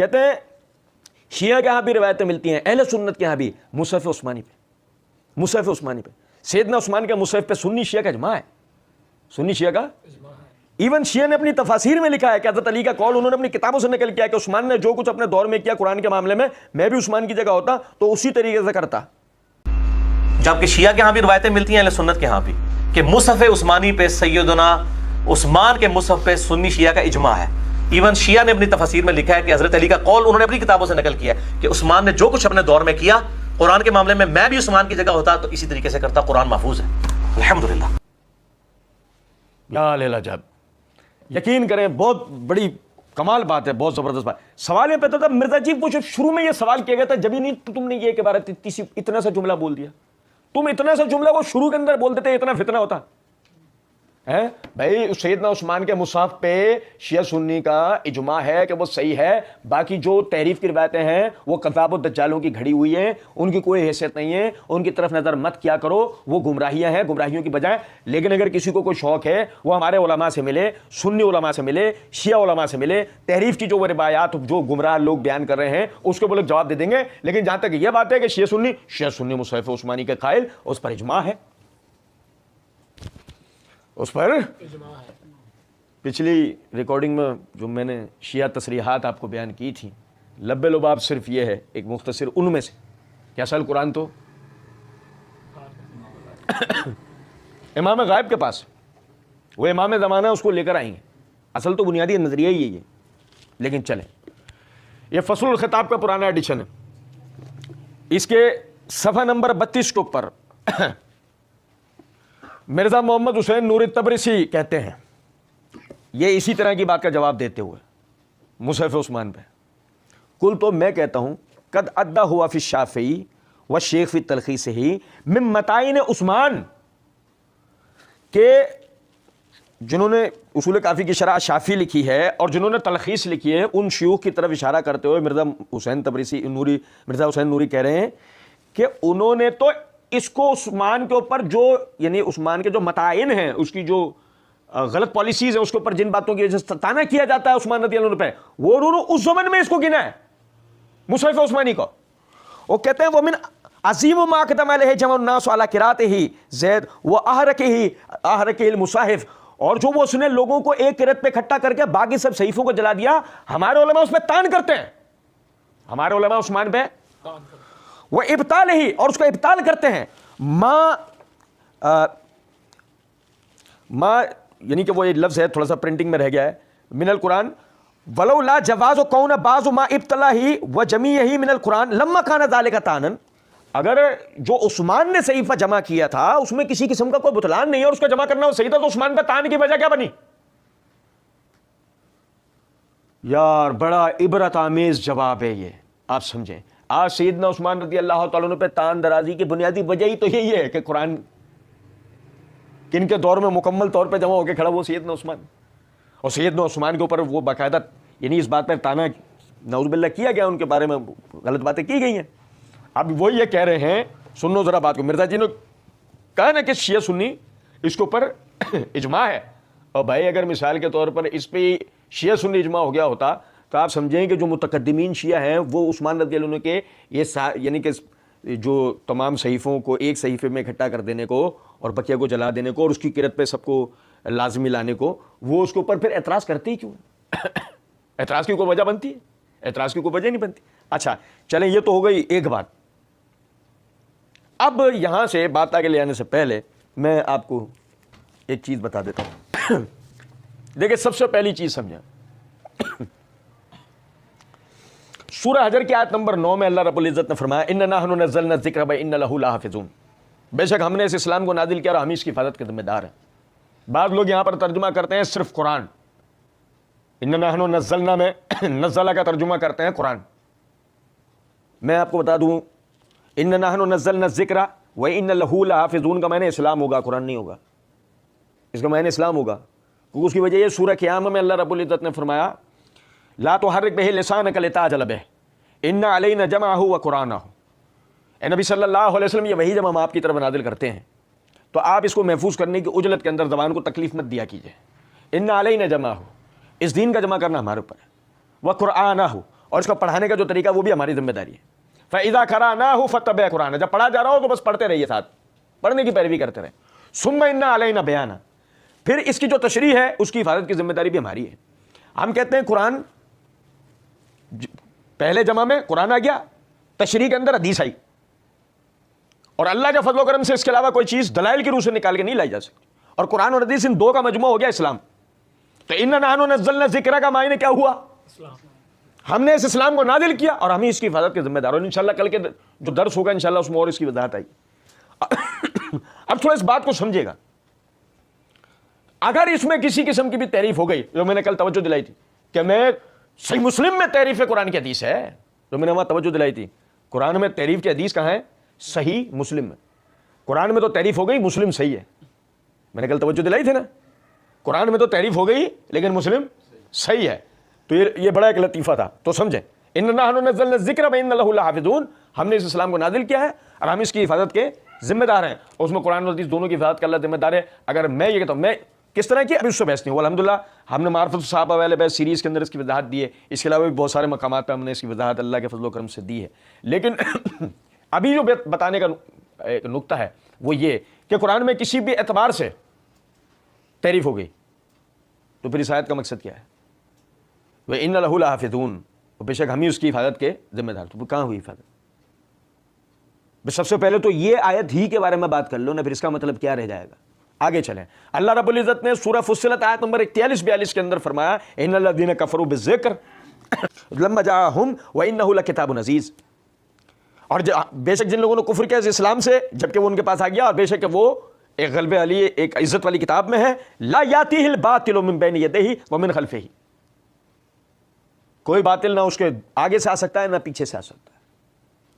کہتے ہیں شیعہ کے یہاں بھی روایتیں ملتی ہیں، اہل سنت کے یہاں بھی مصحف عثمانی پہ، مصحف عثمانی پہ سیدنا عثمان کے مصحف پہ سنی شیعہ کا اجماع ہے، سنی شیعہ کا ایون شیعہ نے اپنی تفاسیر میں لکھا ہے کہ حضرت علی کا قول انہوں نے اپنی کتابوں سے نقل کیا کہ عثمان نے جو کچھ اپنے دور میں کیا قرآن کے معاملے میں بھی عثمان کی جگہ ہوتا تو اسی طریقے سے کرتا. جبکہ شیعہ کے ہاں بھی روایتیں ملتی ہیں اہل سنت کے ہاں بھی کہ مصحف عثمانی پہ سیدنا عثمان کے مصحف پہ سنی شیعہ کا اجماع ہے. ایون شیعہ نے اپنی تفاسیر میں لکھا ہے کہ حضرت علی کا قول انہوں نے اپنی کتابوں سے نقل کیا ہے کہ عثمان نے جو کچھ اپنے دور میں کیا قرآن کے معاملے میں بھی عثمان کی جگہ ہوتا تو اسی طریقے سے کرتا. قرآن محفوظ ہے الحمدللہ. یا لیلا جب یقین کریں بہت بڑی کمال بات ہے، بہت زبردست بات. سوال یہ پیدا تھا مرزا جی وہ شروع میں یہ سوال کیا گیا تھا جبھی نہیں تم نے یہ کے بارے اتنا سا جملہ بول دیا، تم اتنا سا جملہ وہ شروع کے اندر بول دیتے اتنا فتنہ ہوتا ہے. بھائی سیدنا عثمان کے مصحف پہ شیعہ سنی کا اجماع ہے کہ وہ صحیح ہے، باقی جو تحریف کی روایتیں ہیں وہ کذاب و دجالوں کی گھڑی ہوئی ہیں، ان کی کوئی حیثیت نہیں ہے، ان کی طرف نظر مت کیا کرو، وہ گمراہیاں ہیں، گمراہیوں کی بجائے. لیکن اگر کسی کو کوئی شوق ہے وہ ہمارے علماء سے ملے، سنی علماء سے ملے، شیعہ علماء سے ملے، تحریف کی جو وہ روایات جو گمراہ لوگ بیان کر رہے ہیں اس کو وہ لوگ جواب دے دیں گے. لیکن جہاں تک یہ بات ہے کہ شیعہ سنی مصحف عثمانی کے قائل، اس پر اجماع ہے، اس پر پچھلی ریکارڈنگ میں جو میں نے شیعہ تصریحات آپ کو بیان کی تھی لب لباب صرف یہ ہے ایک مختصر ان میں سے کہ اصل قرآن تو امام غائب کے پاس، وہ امام زمانہ اس کو لے کر آئیں گے، اصل تو بنیادی نظریہ ہی یہی ہے. لیکن چلیں یہ فصل الخطاب کا پرانا ایڈیشن ہے، اس کے صفحہ نمبر 32 کے اوپر مرزا محمد حسین نوری تبریسی کہتے ہیں یہ اسی طرح کی بات کا جواب دیتے ہوئے مصحف عثمان پہ، کل تو میں کہتا ہوں قد ادا ہوا فی الشافعی و شیخ فی تلخیص ہی من متائن عثمان، کہ جنہوں نے اصول کافی کی شرح شافعی لکھی ہے اور جنہوں نے تلخیص لکھی ہے ان شیوخ کی طرف اشارہ کرتے ہوئے مرزا حسین نوری کہہ رہے ہیں کہ انہوں نے تو اس کو عثمان کے اوپر جو یعنی عثمان کے جو متائن ہیں اس کی جو غلط پالیسیز ہیں اس کے اوپر جن باتوں کی وجہ سے تانا کیا جاتا ہے عثمان رضی اللہ عنہ پہ، وہ انہوں نے اس زمن میں اس کو گنا ہے مصحف عثمانی کو. وہ کہتے ہیں وہ من عظیم ما قدم علیہ جمع الناس علی قراءتہ زید و احرقہ المصاحف، اور جو وہ اس نے لوگوں کو ایک قرات پہ اکٹھا کر کے باقی سب صحیفوں کو جلا دیا. ہمارے علماء اس پہ تان کرتے ہیں، ہمارے علماء عثمان پہ وہ ابطال ہی اور اس کو ابطال کرتے ہیں. ما یعنی کہ وہ یہ لفظ ہے تھوڑا سا پرنٹنگ میں رہ گیا ہے، من القرآن ولو لا جواز کون بعض ما ابتلا ہی و جمیع ہی من القرآن لما کان ذلک تانن، اگر جو عثمان نے صحیفہ جمع کیا تھا اس میں کسی قسم کا کوئی بطلان نہیں ہے اور اس کا جمع کرنا وہ صحیح تھا تو عثمان پہ تان کی وجہ کیا بنی؟ یار بڑا عبرت آمیز جواب ہے یہ، آپ سمجھیں. آج سیدنا عثمان رضی اللہ تعالیٰ عنہ پہ تان درازی کی بنیادی وجہ ہی تو یہی ہے کہ قرآن کن کے دور میں مکمل طور پہ جمع ہو کے کھڑا وہ سیدنا عثمان، اور سیدنا عثمان کے اوپر وہ باقاعدہ یعنی اس بات پر تانا نعوذ باللہ کیا گیا، ان کے بارے میں غلط باتیں کی گئی ہیں. اب وہ یہ کہہ رہے ہیں، سنو ذرا بات کو، مرزا جی نے کہا نا کہ شیعہ سنی اس کے اوپر اجماع ہے، اور بھائی اگر مثال کے طور پر اس پہ شیعہ سنی اجماع ہو گیا ہوتا تو آپ سمجھیں کہ جو متقدمین شیعہ ہیں وہ عثمان رضی اللہ عنہ کے یہ یعنی کہ جو تمام صحیفوں کو ایک صحیفے میں اکٹھا کر دینے کو اور بقیہ کو جلا دینے کو اور اس کی قرت پہ سب کو لازمی لانے کو، وہ اس کے اوپر پھر اعتراض کرتے ہی کیوں؟ اعتراض کی کوئی وجہ بنتی ہے؟ اعتراض کی کوئی وجہ نہیں بنتی. اچھا چلیں یہ تو ہو گئی ایک بات. اب یہاں سے بات آگے لے آنے سے پہلے میں آپ کو ایک چیز بتا دیتا ہوں. دیکھیں سب سے پہلی چیز سمجھیں، سورہ حجر کی آیت نمبر 9 میں اللہ رب العزت نے فرمایا اِنَّا نَحْنُ نَزَّلْنَا الذِّكْرَ وَإِنَّا لَهُ لَحَافِظُونَ، بے شک ہم نے اس اسلام کو نازل کیا اور ہم اس کی حفاظت کے ذمہ دار ہیں. بعض لوگ یہاں پر ترجمہ کرتے ہیں صرف قرآن، اِنَّا نَحْنُ نَزَّلْنَا میں نزلہ کا ترجمہ کرتے ہیں قرآن. میں آپ کو بتا دوں اِنَّا نَحْنُ نَزَّلْنَا الذِّكْرَ وَإِنَّا لَهُ لَحَافِظُونَ کا معنی اسلام ہوگا، قرآن نہیں ہوگا. اس کا معنی اسلام ہوگا کیونکہ اس کی وجہ یہ سورہ قیامہ میں اللہ رب العزت نے فرمایا لا تحرک بہ لسانک لتعجل بہ ان علینا جمعہ و قرآنہ. اے نبی صلی اللہ علیہ وسلم یہ وہی جب ہم آپ کی طرف نازل کرتے ہیں تو آپ اس کو محفوظ کرنے کی عجلت کے اندر زبان کو تکلیف مت دیا کیجیے. ان علینا جمعہ، اس دین کا جمع کرنا ہمارے اوپر ہے، و قرآنہ، اور اس کو پڑھانے کا جو طریقہ وہ بھی ہماری ذمہ داری ہے. فَإِذَا قَرَأْنَاهُ فَاتَّبِعْ قُرْآنَهُ, جب پڑھا جا رہا ہو تو بس پڑھتے رہیے, ساتھ پڑھنے کی پیروی کرتے رہیں. ثُمَّ إِنَّ عَلَيْنَا بَيَانَهُ, پھر اس کی جو تشریح ہے اس کی حفاظت کی ذمہ داری بھی ہماری ہے. ہم کہتے ہیں قرآن پہلے جمع میں قرآن آ گیا, تشریح کے اندر حدیث آئی, اور اللہ کے فضل و کرم سے اس کے علاوہ کوئی چیز دلائل کی روح سے نکال کے نہیں لائی جا سکتی, اور قرآن اور حدیث ان دو کا مجموعہ ہو گیا اسلام. تو اِنَّا نَحْنُ نَزَّلْنَا الذِّکْرَ کا معنی کیا ہوا؟ ہم نے اس اسلام کو نازل کیا اور ہم ہی اس کی حفاظت کے ذمہ دار. اور انشاءاللہ کل کے جو درس ہوگا انشاءاللہ اس میں اور اس کی وضاحت آئی. اب تھوڑا اس بات کو سمجھے گا, اگر اس میں کسی قسم کی بھی تعریف ہو گئی, جو میں نے کل توجہ دلائی تھی کہ میں صحیح مسلم میں تعریف قرآن کی حدیث ہے, جو میں نے وہاں توجہ دلائی تھی, قرآن میں تعریف کی حدیث کہاں ہے؟ صحیح مسلم میں. قرآن میں تو تعریف ہو گئی, مسلم صحیح ہے. میں نے کل توجہ دلائی تھی نا, قرآن میں تو تعریف ہو گئی لیکن مسلم صحیح ہے. تو یہ بڑا ایک لطیفہ تھا, تو سمجھیں. اِنَّا نَحْنُ نَزَّلْنَا الذِّکْرَ وَإِنَّا لَهُ لَحَافِظُونَ, ہم نے اس اسلام کو نازل کیا ہے اور ہم اس کی حفاظت کے ذمہ دار ہیں. اور اس میں قرآن اور حدیث دونوں کی حفاظت کا اللہ ذمہ دار ہے. اگر میں یہ کہتا ہوں میں کس طرح کی, ابھی اس سے بحث نہیں ہوا. الحمدللہ ہم نے معرفت صحابہ والے بحث سیریز کے اندر اس کی وضاحت دی ہے. اس کے علاوہ بھی بہت سارے مقامات پہ ہم نے اس کی وضاحت اللہ کے فضل و کرم سے دی ہے. لیکن ابھی جو بتانے کا ایک نقطہ ہے وہ یہ کہ قرآن میں کسی بھی اعتبار سے تعریف ہو گئی تو پھر اس آیت کا مقصد کیا ہے؟ وَإِنَّ لَهُ لَحَافِظُونَ, بے شک ہم ہی اس کی حفاظت کے ذمہ دار. تو کہاں ہوئی حفاظت؟ بس سب سے پہلے تو یہ آیت ہی کے بارے میں بات کر لو نا, پھر اس کا مطلب کیا رہ جائے گا. آگے چلیں. اللہ رب العزت نے سورہ فصلت آیت نمبر 41-42 کے اندر فرمایا ان الذین کفروا بالذکر لما جاءہم وانہ لکتاب عزیز, اور بے شک جن لوگوں نے کفر کیا اس اسلام سے جبکہ وہ ان کے پاس آ گیا, اور بے شک وہ ایک غلبے والی ایک عزت والی کتاب میں ہے. لا یاتیہ الباطل من بین یدیہ ومن خلفہ, کوئی باطل نہ اس کے آگے سے آ سکتا ہے نہ پیچھے سے آ سکتا ہے.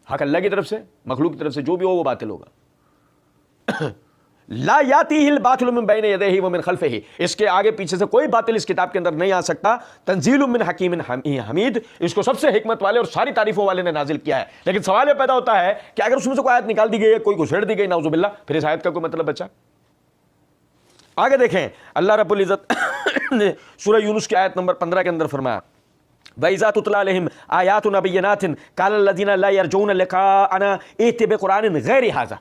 حق اللہ کی طرف سے, مخلوق کی طرف سے جو بھی ہو وہ باطل ہوگا. لا یاتیہ الباطل من بین یدیہ ومن خلفہ, اس کے آگے پیچھے سے کوئی باطل اس کتاب کے اندر نہیں آ سکتا. تنزیل من حکیم حمید, اس کو سب سے حکمت والے اور ساری تعریفوں والے نے نازل کیا ہے. لیکن سوال یہ پیدا ہوتا ہے کہ اگر اس میں سے کوئی آیت نکال دی گئی ہے, کوئی گھسیڑ دی گئی نعوذ باللہ, پھر اس آیت کا کوئی مطلب بچا؟ آگے دیکھیں اللہ رب العزت نے سورہ یونس کی آیت نمبر 15 کے اندر فرمایا وَإِذَا تُتْلَىٰ عَلَيْهِمْ آيَاتُنَا بَيِّنَاتٍ قَالَ الَّذِينَ لَا يَرْجُونَ لِقَاءَنَا ائْتِ بِقُرْآنٍ غَيْرِ هَٰذَا,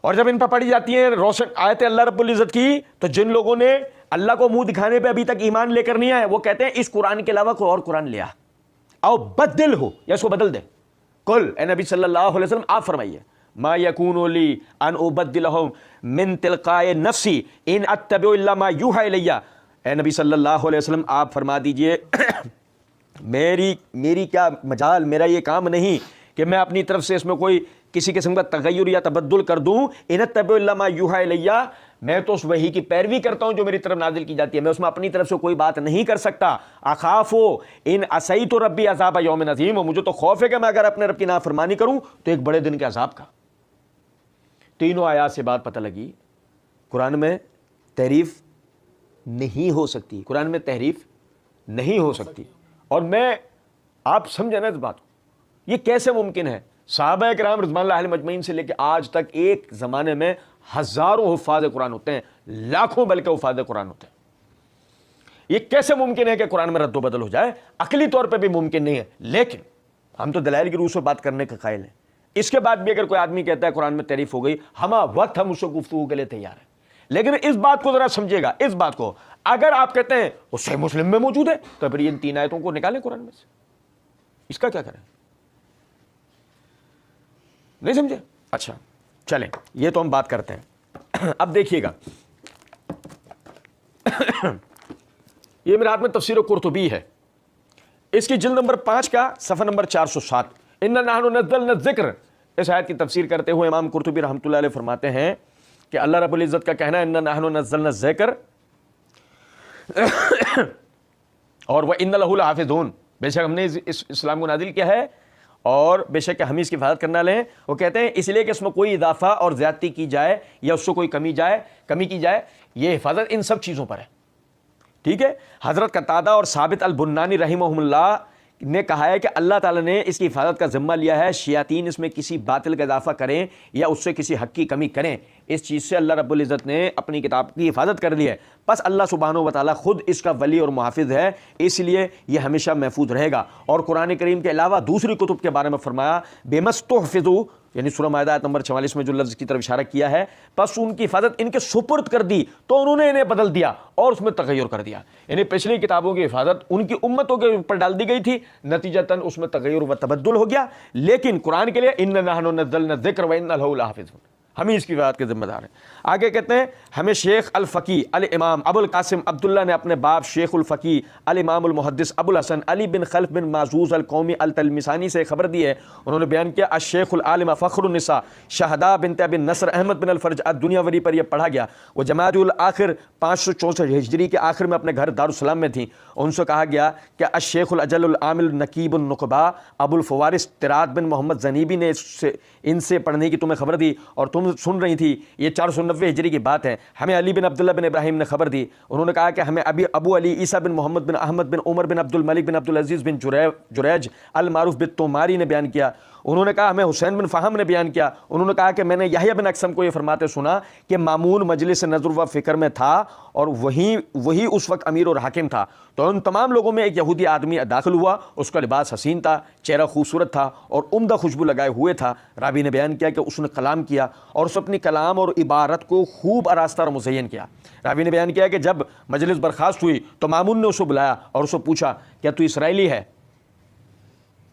اور جب ان پر پڑھی جاتی ہیں روشن آیتیں اللہ رب العزت کی, تو جن لوگوں نے اللہ کو منہ دکھانے پہ ابھی تک ایمان لے کر نہیں آئے وہ کہتے ہیں اس قرآن کے علاوہ کوئی اور قرآن لیا او بدل ہو, یا اس کو بدل دیں. قل, اے نبی صلی اللہ علیہ وسلم آپ فرمائیے ما یکون لی ان ابدلہ من تلقاء نفسی ان اتبع الا ما یوحی الی. اے نبی صلی اللہ علیہ وسلم آپ فرما دیجئے میری کیا مجال, میرا یہ کام نہیں کہ میں اپنی طرف سے اس میں کوئی کسی قسم کا تغیر یا تبدل کر دوں. ان اتبع الا ما یوحی الی, میں تو اس وحی کی پیروی کرتا ہوں جو میری طرف نازل کی جاتی ہے, میں اس میں اپنی طرف سے کوئی بات نہیں کر سکتا. اخافو ان عصیت ربی عذاب یوم عظیم, مجھے تو خوف ہے کہ میں اگر اپنے رب کی نافرمانی کروں تو ایک بڑے دن کے عذاب کا. تینوں آیات سے بات پتہ لگی قرآن میں تحریف نہیں ہو سکتی, قرآن میں تحریف نہیں ہو سکتی. اور میں آپ سمجھیں نا اس بات کو, یہ کیسے ممکن ہے؟ صحابہ کرام رضوان اللہ علیہم اجمعین سے لے کے آج تک ایک زمانے میں ہزاروں حفاظ قرآن ہوتے ہیں, لاکھوں بلکہ حفاظ قرآن ہوتے ہیں. یہ کیسے ممکن ہے کہ قرآن میں رد و بدل ہو جائے؟ عقلی طور پہ بھی ممکن نہیں ہے, لیکن ہم تو دلائل کی روح سے بات کرنے کا قائل ہیں. اس کے بعد بھی اگر کوئی آدمی کہتا ہے قرآن میں تعریف ہو گئی, ہما وقت ہم اس سے گفتگو کے لیے تیار ہیں. لیکن اس بات کو ذرا سمجھے گا, اس بات کو اگر آپ کہتے ہیں وہ صحیح مسلم میں موجود ہے تو پھر ان 3 آیتوں کو نکالیں قرآن میں سے, اس کا کیا کریں؟ نہیں سمجھے؟ اچھا چلیں, یہ تو ہم بات کرتے ہیں. اب دیکھیے گا, یہ میرے ہاتھ میں تفسیر قرطبی ہے, اس کی جلد نمبر 5 کا صفحہ نمبر 407. اِنَّا نَحْنُ نَزَّلْنَا الذِّکْرَ, اس آیت کی تفسیر کرتے ہوئے امام قرطبی رحمۃ اللہ علیہ فرماتے ہیں کہ اللہ رب العزت کا کہنا ہے اِنَّا نَحْنُ نَزَّلْنَا الذِّکْرَ اور وَإِنَّ لَهُ لَحَافِظُونَ, بے شک ہم نے اس اسلام کو نازل کیا ہے اور بے شک ہم اس کی حفاظت کرنا لیں. وہ کہتے ہیں اس لیے کہ اس میں کوئی اضافہ اور زیادتی کی جائے یا اس سے کوئی کمی کی جائے, یہ حفاظت ان سب چیزوں پر ہے. ٹھیک ہے. حضرت قتادہ اور ثابت البنانی رحمہم اللہ نے کہا ہے کہ اللہ تعالیٰ نے اس کی حفاظت کا ذمہ لیا ہے، شیاطین اس میں کسی باطل کا اضافہ کریں یا اس سے کسی حق کی کمی کریں، اس چیز سے اللہ رب العزت نے اپنی کتاب کی حفاظت کر لی ہے، بس اللہ سبحانہ و تعالیٰ خود اس کا ولی اور محافظ ہے، اس لیے یہ ہمیشہ محفوظ رہے گا۔ اور قرآن کریم کے علاوہ دوسری کتب کے بارے میں فرمایا بِمَسْتُحْفِظُوا، یعنی سورہ مائدہ آیت نمبر 44 میں جو لفظ کی طرف اشارہ کیا ہے، پس ان کی حفاظت ان کے سپرد کر دی تو انہوں نے انہیں بدل دیا اور اس میں تغیر کر دیا، یعنی پچھلی کتابوں کی حفاظت ان کی امتوں کے اوپر ڈال دی گئی تھی، نتیجتاً اس میں تغیر و تبدل ہو گیا، لیکن قرآن کے لیے اِنَّا نَحْنُ نَزَّلْنَا الذِّکْرَ وَإِنَّا لَهُ لَحَافِظُونَ، ہم ہی اس کی حفاظت کے ذمہ دار ہیں۔ آگے کہتے ہیں ہمیں شیخ الفقی الامام ابو القاسم عبداللہ نے اپنے باپ شیخ الفقی الامام المحدث ابو الحسن علی بن خلف بن معزوز القومی التلمسانی سے خبر دی ہے، انہوں نے بیان کیا الشیخ العالم فخر النساء شہداء بنت ابن نصر احمد بن الفرج الدنیاوری پر یہ پڑھا گیا، وہ جمادی الاخر 564 ہجری کے آخر میں اپنے گھر دارالسلام میں تھیں، ان سے کہا گیا کہ الشیخ الاجل العامل نقیب النقباء ابو الفوارس طراد بن محمد زنیبی نے ان سے پڑھنے کی تمہیں خبر دی اور تم سن رہی تھی، یہ 490 ہجری کی بات ہے، ہمیں علی بن عبداللہ بن ابراہیم نے خبر دی، انہوں نے کہا کہ ہمیں ابو علی عیسیٰ بن محمد بن احمد بن عمر بن عبد الملک بن عبد العزیز بن جریج المعروف بالتوماری نے بیان کیا، انہوں نے کہا ہمیں حسین بن فہم نے بیان کیا، انہوں نے کہا کہ میں نے یحییٰ بن اقسم کو یہ فرماتے سنا کہ مامون مجلس نظر و فکر میں تھا اور وہی اس وقت امیر اور حاکم تھا، تو ان تمام لوگوں میں ایک یہودی آدمی داخل ہوا، اس کا لباس حسین تھا، چہرہ خوبصورت تھا اور عمدہ خوشبو لگائے ہوئے تھا، راوی نے بیان کیا کہ اس نے کلام کیا اور اس اپنی کلام اور عبارت کو خوب آراستہ اور مزین کیا، راوی نے بیان کیا کہ جب مجلس برخاست ہوئی تو مامون نے اسے بلایا اور اسے پوچھا کیا تو اسرائیلی ہے،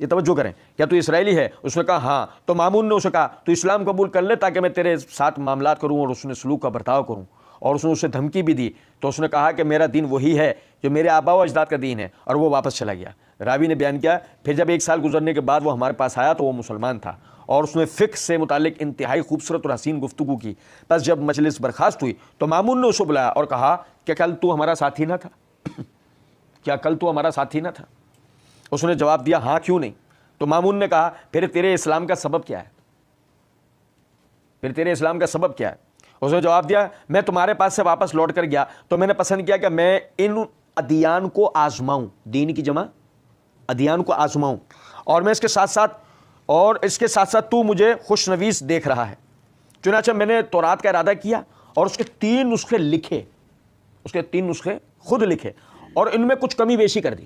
یہ توجہ کریں، کیا تو اسرائیلی ہے، اس نے کہا ہاں، تو مامون نے اسے کہا تو اسلام قبول کر لے تاکہ میں تیرے ساتھ معاملات کروں اور اس نے سلوک کا برتاؤ کروں، اور اس نے اسے دھمکی بھی دی، تو اس نے کہا کہ میرا دین وہی ہے جو میرے آبا و اجداد کا دین ہے، اور وہ واپس چلا گیا۔ راوی نے بیان کیا پھر جب 1 سال گزرنے کے بعد وہ ہمارے پاس آیا تو وہ مسلمان تھا اور اس نے فقہ سے متعلق انتہائی خوبصورت اور حسین گفتگو کی، بس جب مجلس برخاست ہوئی تو مامون نے اسے بلایا اور کہا کہ کل تو ہمارا ساتھی نہ تھا، کیا کل تو ہمارا ساتھی نہ تھا؟ اس نے جواب دیا ہاں کیوں نہیں؟ تو مامون نے کہا پھر تیرے اسلام کا سبب کیا ہے؟ پھر تیرے اسلام کا سبب کیا ہے؟ اس نے جواب دیا میں تمہارے پاس سے واپس لوٹ کر گیا تو میں نے پسند کیا کہ میں ان ادیان کو آزماؤں، دین کی جمع ادیان کو آزماؤں، اور میں اس کے ساتھ ساتھ تو مجھے خوش نویس دیکھ رہا ہے، چنانچہ میں نے تورات کا ارادہ کیا اور اس کے 3 نسخے لکھے، اس کے 3 نسخے خود لکھے اور ان میں کچھ کمی بیشی کر دی،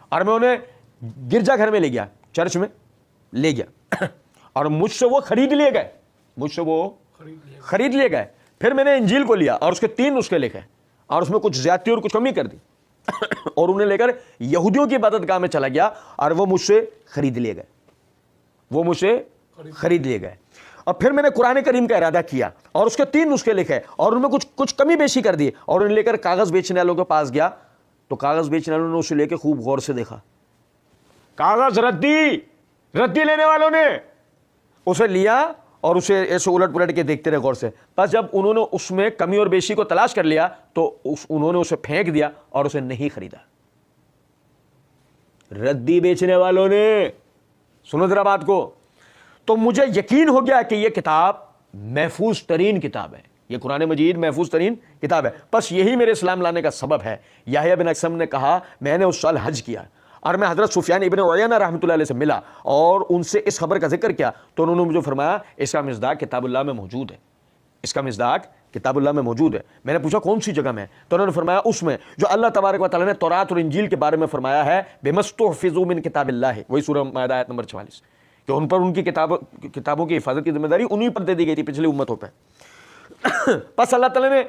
اور میں انہیں گرجا گھر میں لے گیا، چرچ میں لے گیا اور مجھ سے وہ خرید لیے گئے، پھر میں نے انجیل کو لیا اور اس کے 3 نسخے لکھے اور اس میں کچھ زیادتی اور کچھ کمی کر دی اور انہیں لے کر یہودیوں کی عبادت گاہ میں چلا گیا اور وہ مجھ سے خرید لیے گئے، اور پھر میں نے قرآن کریم کا ارادہ کیا اور اس کے 3 نسخے لکھے اور ان میں کچھ کمی بیشی کر دی اور انہیں لے کر کاغذ بیچنے والوں کے پاس گیا تو کاغذ بیچنے والوں نے اسے لے کے خوب غور سے دیکھا، کاغذ ردی لینے والوں نے اسے لیا اور اسے ایسے الٹ پلٹ کے دیکھتے رہے غور سے، بس جب انہوں نے اس میں کمی اور بیشی کو تلاش کر لیا تو انہوں نے اسے پھینک دیا اور اسے نہیں خریدا۔ ردی بیچنے والوں نے، سنو ذرا بات کو، تو مجھے یقین ہو گیا کہ یہ کتاب محفوظ ترین کتاب ہے، یہ قرآن مجید محفوظ ترین کتاب ہے، بس یہی میرے اسلام لانے کا سبب ہے۔ یحییٰ بن اقسم نے کہا میں نے اس سال حج کیا اور میں حضرت سفیان ابن عیینہ رحمۃ اللہ علیہ سے ملا اور ان سے اس خبر کا ذکر کیا تو انہوں نے مجھے فرمایا اس کا مصداق کتاب اللہ میں موجود ہے، میں نے پوچھا کون سی جگہ میں؟ تو انہوں نے فرمایا اس میں جو اللہ تبارک و تعالیٰ نے تورات اور انجیل کے بارے میں فرمایا ہے بِمَسْتُحْفِظُوا مِن کتاب اللہ، وہی سورہ مائدہ آیت نمبر 44، کہ ان پر ان کی کتابوں کی حفاظت کی ذمہ داری انہی پر دے دی گئی تھی پچھلی امتوں پہ، بس اللہ تعالیٰ نے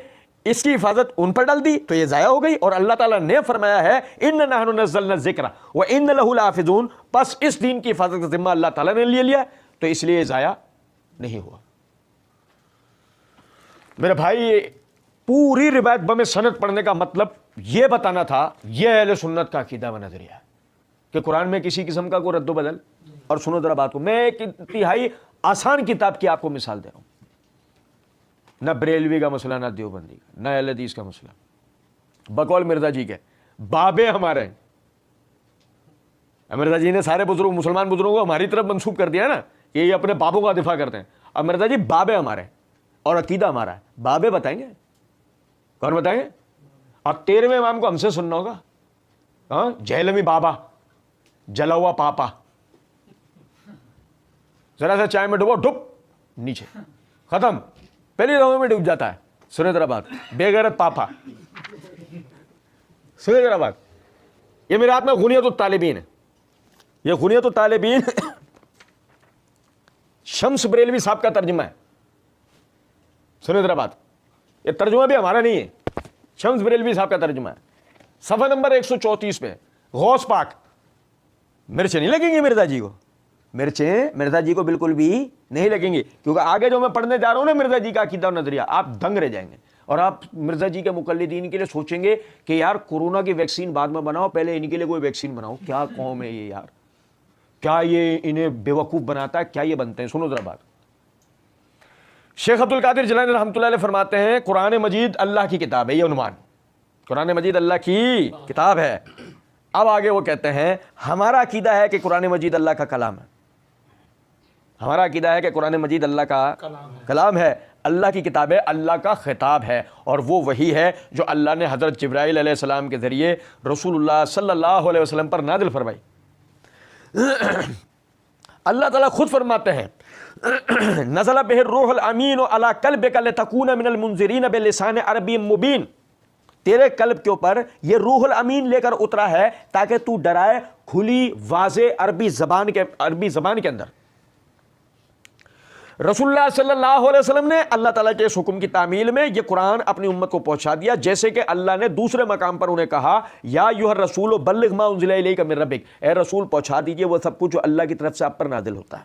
اس کی حفاظت ان پر ڈال دی تو یہ ضائع ہو گئی، اور اللہ تعالیٰ نے فرمایا ہے اِنَّا نَحْنُ نَزَّلْنَا الذِّکْرَ وَإِنَّا لَهُ لَحَافِظُونَ، بس اس دین کی حفاظت کا ذمہ اللہ تعالیٰ نے لے لیا تو اس لیے ضائع نہیں ہوا۔ میرے بھائی پوری روایت بم سند پڑھنے کا مطلب یہ بتانا تھا، یہ اہل سنت کا عقیدہ و نظریہ ہے کہ قرآن میں کسی قسم کا کوئی رد و بدل، اور سنو ذرا بات کو، میں ایک انتہائی آسان کتاب کی آپ کو مثال دے رہا ہوں، نہ بریلوی کا مسئلہ، نہ دیوبندی کا، نہ اہل حدیث کا مسئلہ، بقول مرزا جی کے بابے ہمارے، مرزا جی نے سارے بزرگ مسلمان بزرگوں کو ہماری طرف منسوب کر دیا نا کہ یہ اپنے بابوں کا دفاع کرتے ہیں، اب مرزا جی بابے ہمارے اور عقیدہ ہمارا ہے، بابے بتائیں گے، کون بتائیں گے؟ اور 13ویں امام کو ہم سے سننا ہوگا، ہاں جہلمی بابا، جلا ہوا پاپا، ذرا سا چائے میں ڈبو ڈب نیچے، ختم، پہلی دفعہ میں ڈوب جاتا ہے. سنے ذرا بات، بے غیرت پاپا. سنے ذرا بات، یہ میرے ہاتھ میں غنیت الطالبین ہے. یہ غنیت الطالبین شمس بریلوی صاحب کا ترجمہ ہے. سنے ذرا بات، یہ ترجمہ بھی ہمارا نہیں ہے، شمس بریلوی صاحب کا ترجمہ ہے. صفحہ نمبر 134 پہ غوث پاک. مرچیں نہیں لگیں گی مرزا جی کو، مرچیں مرزا جی کو بالکل بھی نہیں لگیں گی، کیونکہ آگے جو میں پڑھنے جا رہا ہوں نا مرزا جی کا عقیدہ و نظریہ، آپ دنگ رہ جائیں گے. اور آپ مرزا جی کے مقلدین کے لیے سوچیں گے کہ یار کورونا کی ویکسین بعد میں بناؤ، پہلے ان کے لیے کوئی ویکسین بناؤ. کیا قوم ہے یہ یار، کیا یہ انہیں بیوقوف بناتا ہے، کیا یہ بنتے ہیں. سنو ذرا بات. شیخ عبد القادر جیلانی رحمۃ اللہ علیہ فرماتے ہیں قرآن مجید اللہ کی کتاب ہے. یہ عنوان، قرآن مجید اللہ کی کتاب ہے. اب آگے وہ کہتے ہیں ہمارا عقیدہ ہے کہ قرآن مجید اللہ کا کلام ہے. ہمارا عقیدہ ہے کہ قرآن مجید اللہ کا کلام ہے، اللہ کی کتاب ہے، اللہ کا خطاب ہے، اور وہ وہی ہے جو اللہ نے حضرت جبرائیل علیہ السلام کے ذریعے رسول اللہ صلی اللہ علیہ وسلم پر نازل فرمائی. اللہ تعالیٰ خود فرماتے ہیں نزل بہ الروح الامین علی قلبک لتکون من المنذرین بلسان عربی مبین. تیرے قلب کے اوپر یہ روح الامین لے کر اترا ہے تاکہ تو ڈرائے کھلی واضح عربی زبان کے اندر. رسول اللہ صلی اللہ علیہ وسلم نے اللہ تعالیٰ کے اس حکم کی تعمیل میں یہ قرآن اپنی امت کو پہنچا دیا، جیسے کہ اللہ نے دوسرے مقام پر انہیں کہا یا ایھا الرسول بلغ ما انزل الیک من ربک، اے رسول پہنچا دیجئے وہ سب کچھ جو اللہ کی طرف سے آپ پر نازل ہوتا ہے.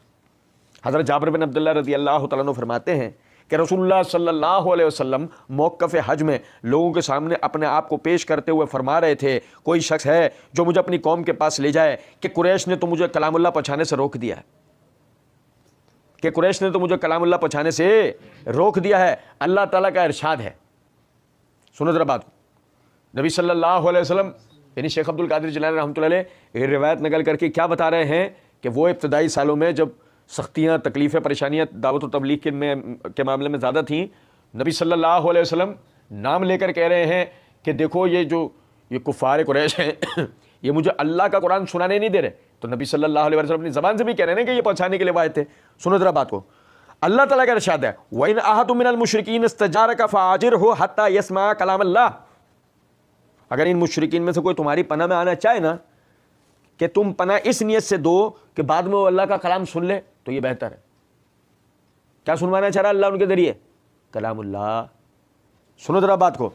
حضرت جابر بن عبداللہ رضی اللہ تعالیٰ عنہ فرماتے ہیں کہ رسول اللہ صلی اللہ علیہ وسلم موقف حج میں لوگوں کے سامنے اپنے آپ کو پیش کرتے ہوئے فرما رہے تھے کوئی شخص ہے جو مجھے اپنی قوم کے پاس لے جائے کہ قریش نے تو مجھے کلام اللہ پہنچانے سے روک دیا ہے، کہ قریش نے تو مجھے کلام اللہ پہنچانے سے روک دیا ہے. اللہ تعالیٰ کا ارشاد ہے، سنو ذرا بات. نبی صلی اللہ علیہ وسلم یعنی شیخ عبد القادر جیلانی رحمۃ اللہ علیہ یہ روایت نقل کر کے کیا بتا رہے ہیں کہ وہ ابتدائی سالوں میں جب سختیاں، تکلیفیں، پریشانیاں دعوت و تبلیغ کے معاملے میں زیادہ تھیں، نبی صلی اللہ علیہ وسلم نام لے کر کہہ رہے ہیں کہ دیکھو یہ کفار قریش ہیں یہ مجھے اللہ کا قرآن سنانے نہیں دے رہے. تو نبی صلی اللہ علیہ وسلم اپنی زبان سے بھی کہہ رہے ہیں کہ یہ پہنچانے کے لیے آئے تھے. سنو ذرا بات کو. اللہ تعالیٰ کا ارشاد ہے وَإِنْ أَحَدٌ مِّنَ الْمُشْرِكِينَ اسْتَجَارَكَ فَأَجِرْهُ حَتَّى يَسْمَعَ كَلَامَ اللَّهِ. اگر ان مشرکین میں سے کوئی تمہاری پناہ میں آنا چاہے نا کہ تم پناہ اس نیت سے دو کہ بعد میں وہ اللہ کا کلام سن لے تو یہ بہتر ہے. کیا سنوانا چاہ رہا اللہ ان کے ذریعے؟ کلام اللہ. سنو ذرا بات کو.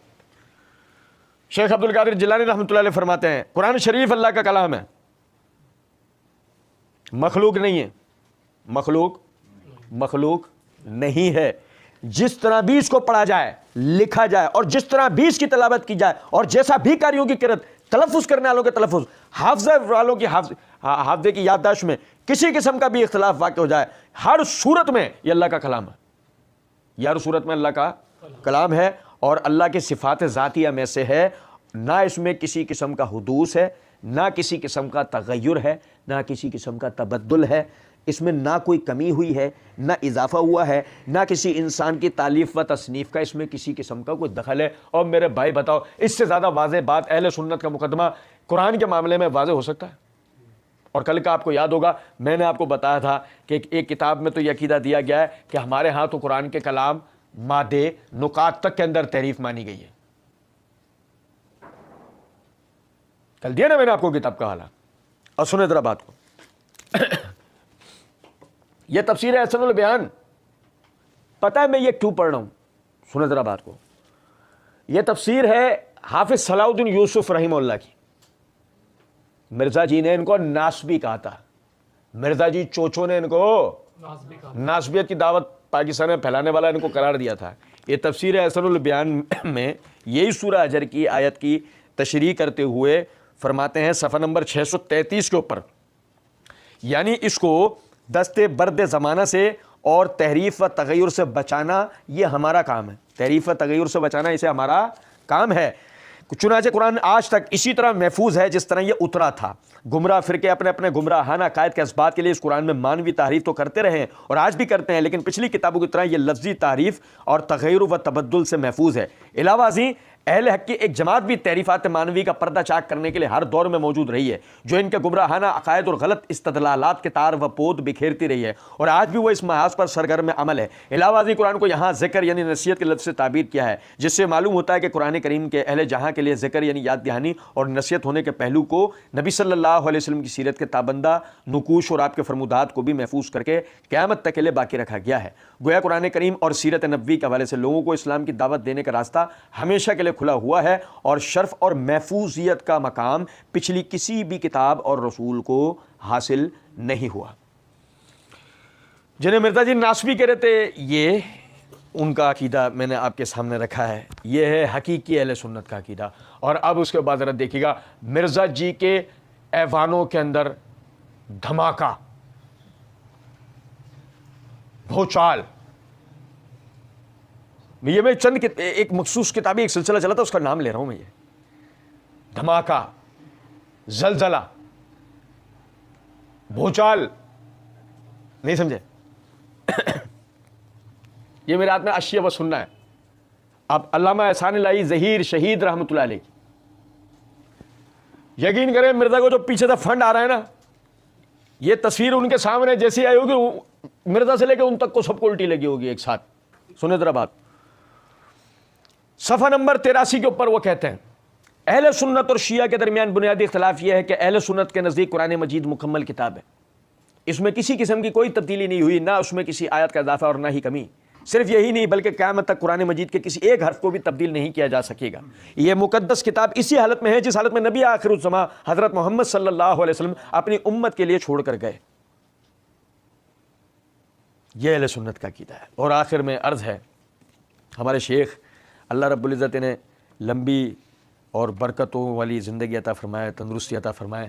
شیخ عبد القادر جیلانی رحمۃ اللہ علیہ فرماتے ہیں قرآن شریف اللہ کا کلام ہے، مخلوق نہیں ہے. مخلوق نہیں ہے. جس طرح بھی اس کو پڑھا جائے، لکھا جائے، اور جس طرح بھی اس کی تلاوت کی جائے، اور جیسا بھی قاریوں کی قرأت، تلفظ کرنے والوں کے تلفظ، حافظہ والوں کی حافظے کی یادداشت میں کسی قسم کا بھی اختلاف واقع ہو جائے، ہر صورت میں یہ اللہ کا کلام ہے. ہر صورت میں اللہ کا کلام ہے اور اللہ کے صفات ذاتیہ میں سے ہے. نہ اس میں کسی قسم کا حدوث ہے، نہ کسی قسم کا تغیر ہے، نہ کسی قسم کا تبدل ہے. اس میں نہ کوئی کمی ہوئی ہے، نہ اضافہ ہوا ہے، نہ کسی انسان کی تالیف و تصنیف کا اس میں کسی قسم کا کوئی دخل ہے. اور میرے بھائی بتاؤ اس سے زیادہ واضح بات اہل سنت کا مقدمہ قرآن کے معاملے میں واضح ہو سکتا ہے؟ اور کل کا آپ کو یاد ہوگا میں نے آپ کو بتایا تھا کہ ایک کتاب میں تو یہ عقیدہ دیا گیا ہے کہ ہمارے ہاں تو قرآن کے کلام مادے نکات تک کے اندر تحریف مانی گئی ہے. کل دیا نا میں نے آپ کو کتاب کا حالہ. اور سنیں ذرا بات کو. یہ تفسیر احسن البیان، پتہ ہے میں یہ کیوں پڑھ رہا ہوں؟ سنیں ذرا بات کو. یہ تفسیر ہے حافظ صلاح الدین یوسف رحمہ اللہ کی. مرزا جی نے ان کو ناسبی کہا تھا. مرزا جی چوچو نے ان کو ناسبیت کی دعوت پاکستان میں پھیلانے والا ان کو قرار دیا تھا. یہ تفسیر احسن البیان میں یہی سورہ حجر کی آیت کی تشریح کرتے ہوئے فرماتے ہیں صفحہ نمبر 633 کے اوپر، یعنی اس کو دستے برد زمانہ سے اور تحریف و تغیر سے بچانا یہ ہمارا کام ہے. تحریف و تغیر سے بچانا اسے ہمارا کام ہے. چنانچہ قرآن آج تک اسی طرح محفوظ ہے جس طرح یہ اترا تھا. گمراہ فرقے اپنے اپنے گمراہانہ عقائد کے اثبات کے لیے اس قرآن میں مانوی تحریف تو کرتے رہے ہیں اور آج بھی کرتے ہیں، لیکن پچھلی کتابوں کی طرح یہ لفظی تحریف اور تغیر و تبدل سے محفوظ ہے. علاوہ ازیں اہل حق کی ایک جماعت بھی تحریفات مانوی کا پردہ چاک کرنے کے لیے ہر دور میں موجود رہی ہے، جو ان کے گمراہانہ عقائد اور غلط استدلالات کے تار و پود بکھیرتی رہی ہے، اور آج بھی وہ اس محاذ پر سرگرم عمل ہے۔ علاوہ ازیں قرآن کو یہاں ذکر یعنی نصیحت کے لفظ سے تعبیر کیا ہے، جس سے معلوم ہوتا ہے کہ قرآن کریم کے اہل جہاں کے لیے ذکر یعنی یاد دہانی اور نصیحت ہونے کے پہلو کو نبی صلی اللہ علیہ وسلم کی سیرت کے تابندہ نقوش اور آپ کے فرمودات کو بھی محفوظ کر کے قیامت تک کے لیے باقی رکھا گیا ہے۔ گویا قرآن کریم اور سیرت نبوی کے حوالے سے لوگوں کو اسلام کی دعوت دینے کا راستہ ہمیشہ کے لیے کھلا ہوا ہے، اور شرف اور محفوظیت کا مقام پچھلی کسی بھی کتاب اور رسول کو حاصل نہیں ہوا۔ جنہیں مرزا جی ناسبی کہہ رہے تھے، یہ ان کا عقیدہ میں نے آپ کے سامنے رکھا ہے، یہ ہے حقیقی اہل سنت کا عقیدہ۔ اور اب اس کے بعد ذرا دیکھیے گا مرزا جی کے ایوانوں کے اندر دھماکہ، بھوچال۔ یہ میں چند ایک مخصوص کتابی ایک سلسلہ چلا تھا، اس کا نام لے رہا ہوں میں، یہ دھماکہ، زلزلہ، بھوچال، نہیں سمجھے؟ یہ میرے ہاتھ میں اشیاء و سننا ہے۔ اب علامہ احسان الہی ظہیر شہید رحمۃ اللہ علیہ، یقین کریں مرزا کو جو پیچھے سے فنڈ آ رہا ہے نا، یہ تصویر ان کے سامنے جیسی آئی ہوگی، مرزا سے لے کے ان تک کو سب کو الٹی لگی ہوگی ایک ساتھ۔ سنیں ذرا بات، صفحہ نمبر 83 کے اوپر وہ کہتے ہیں، اہل سنت اور شیعہ کے درمیان بنیادی اختلاف یہ ہے کہ اہل سنت کے نزدیک قرآن مجید مکمل کتاب ہے، اس میں کسی قسم کی کوئی تبدیلی نہیں ہوئی، نہ اس میں کسی آیت کا اضافہ اور نہ ہی کمی۔ صرف یہی نہیں بلکہ قیامت تک قرآن مجید کے کسی ایک حرف کو بھی تبدیل نہیں کیا جا سکے گا۔ یہ مقدس کتاب اسی حالت میں ہے جس حالت میں نبی آخر الزماں حضرت محمد صلی اللہ علیہ وسلم اپنی امت کے لیے چھوڑ کر گئے۔ یہ اہل سنت کا عقیدہ ہے۔ اور آخر میں عرض ہے، ہمارے شیخ اللہ رب العزت نے لمبی اور برکتوں والی زندگی عطا فرمائے، تندرستی عطا فرمائے،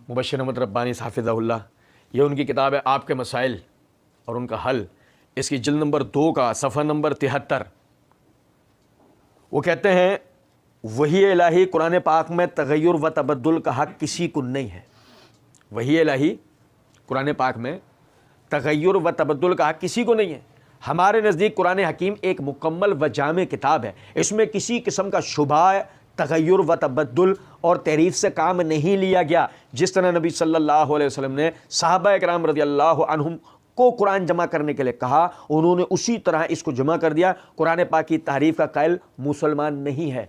مبشر احمد ربانی حافظہ اللہ، یہ ان کی کتاب ہے آپ کے مسائل اور ان کا حل، اس کی جلد نمبر 2 کا صفحہ نمبر 73۔ وہ کہتے ہیں وحی الہی قرآن پاک میں تغیر و تبدل کا حق کسی کو نہیں ہے۔ وحی الہی قرآن پاک میں تغیر و تبدل کا حق کسی کو نہیں ہے۔ ہمارے نزدیک قرآن حکیم ایک مکمل و جامع کتاب ہے، اس میں کسی قسم کا شبہ، تغیر و تبدل اور تحریف سے کام نہیں لیا گیا۔ جس طرح نبی صلی اللہ علیہ وسلم نے صحابہ اکرام رضی اللہ عنہم کو قرآن جمع کرنے کے لیے کہا، انہوں نے اسی طرح اس کو جمع کر دیا۔ قرآن پاک کی تحریف کا قائل مسلمان نہیں ہے۔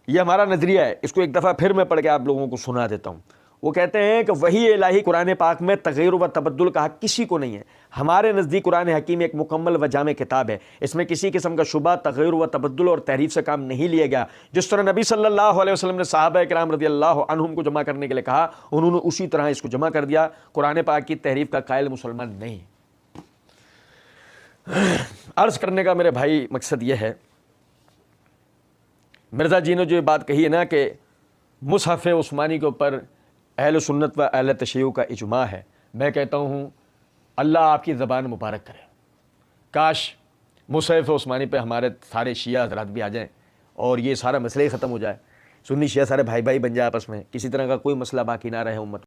یہ ہمارا نظریہ ہے، اس کو ایک دفعہ پھر میں پڑھ کے آپ لوگوں کو سنا دیتا ہوں۔ وہ کہتے ہیں کہ وحی الہی قرآن پاک میں تغیر و تبدل کا حق کسی کو نہیں ہے۔ ہمارے نزدیک قرآن حکیم ایک مکمل و جامع کتاب ہے، اس میں کسی قسم کا شبہ، تغیر و تبدل اور تحریف سے کام نہیں لیا گیا۔ جس طرح نبی صلی اللہ علیہ وسلم نے صحابہ کرام رضی اللہ عنہم کو جمع کرنے کے لیے کہا، انہوں نے اسی طرح اس کو جمع کر دیا۔ قرآن پاک کی تحریف کا قائل مسلمان نہیں۔ عرض کرنے کا میرے بھائی مقصد یہ ہے، مرزا جی نے جو یہ بات کہی ہے نا کہ مصحف عثمانی کے اوپر اہل سنت و اہل تشیع کا اجماع ہے، میں کہتا ہوں اللہ آپ کی زبان مبارک کرے۔ کاش مصحف عثمانی پہ ہمارے سارے شیعہ حضرات بھی آ جائیں اور یہ سارا مسئلہ ہی ختم ہو جائے، سنی شیعہ سارے بھائی بھائی بن جائے آپس میں، کسی طرح کا کوئی مسئلہ باقی نہ رہے امت۔